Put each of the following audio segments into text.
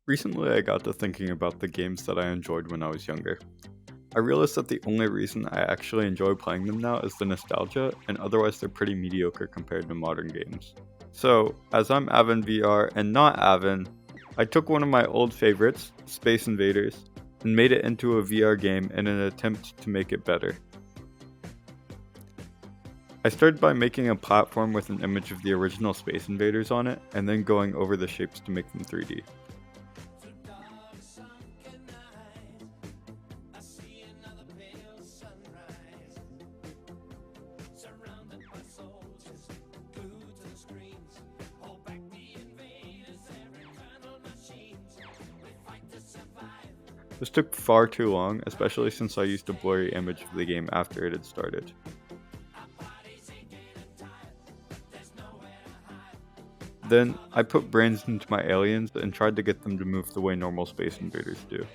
Recently, I got to thinking about the games that I enjoyed when I was younger. I realized that the only reason I actually enjoy playing them now is the nostalgia, and otherwise they're pretty mediocre compared to modern games. So, as I'm Avin VR and not Avin, I took one of my old favorites, Space Invaders, and made it into a VR game in an attempt to make it better. I started by making a platform with an image of the original Space Invaders on it, and then going over the shapes to make them 3D. This took far too long, especially since I used a blurry image of the game after it had started. Then, I put brains into my aliens and tried to get them to move the way normal Space Invaders do.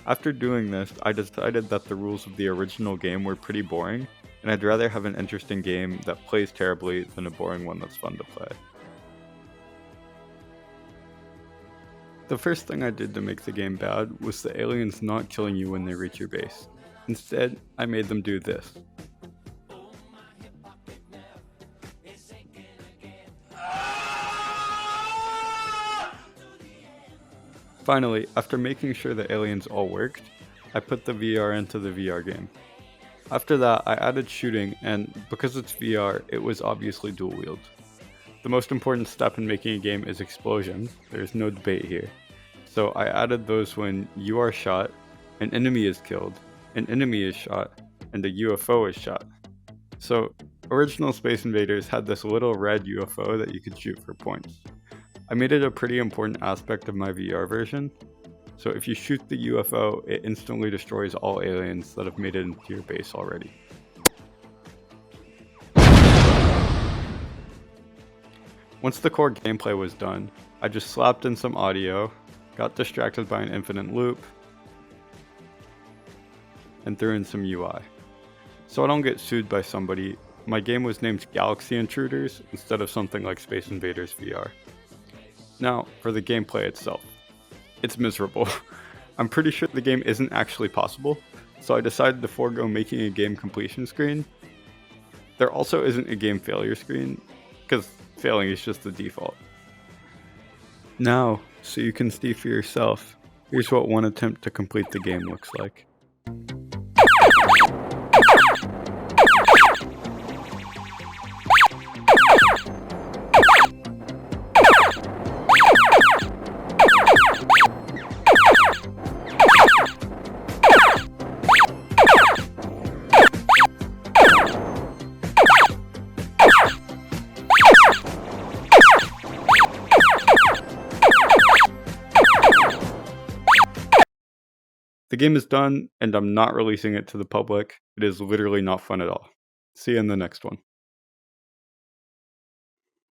After doing this, I decided that the rules of the original game were pretty boring, and I'd rather have an interesting game that plays terribly than a boring one that's fun to play. The first thing I did to make the game bad was the aliens not killing you when they reach your base. Instead, I made them do this. Finally, after making sure the aliens all worked, I put the VR into the VR game. After that, I added shooting, and because it's VR, it was obviously dual wield. The most important step in making a game is explosions, there's no debate here. So I added those when you are shot, an enemy is killed, an enemy is shot, and a UFO is shot. So, original Space Invaders had this little red UFO that you could shoot for points. I made it a pretty important aspect of my VR version, so if you shoot the UFO, it instantly destroys all aliens that have made it into your base already. Once the core gameplay was done, I just slapped in some audio, got distracted by an infinite loop, and threw in some UI. So I don't get sued by somebody, my game was named Galaxy Intruders instead of something like Space Invaders VR. Now, for the gameplay itself. It's miserable. I'm pretty sure the game isn't actually possible, so I decided to forego making a game completion screen. There also isn't a game failure screen, because failing is just the default. Now, so you can see for yourself, here's what one attempt to complete the game looks like. The game is done, and I'm not releasing it to the public. It is literally not fun at all. See you in the next one.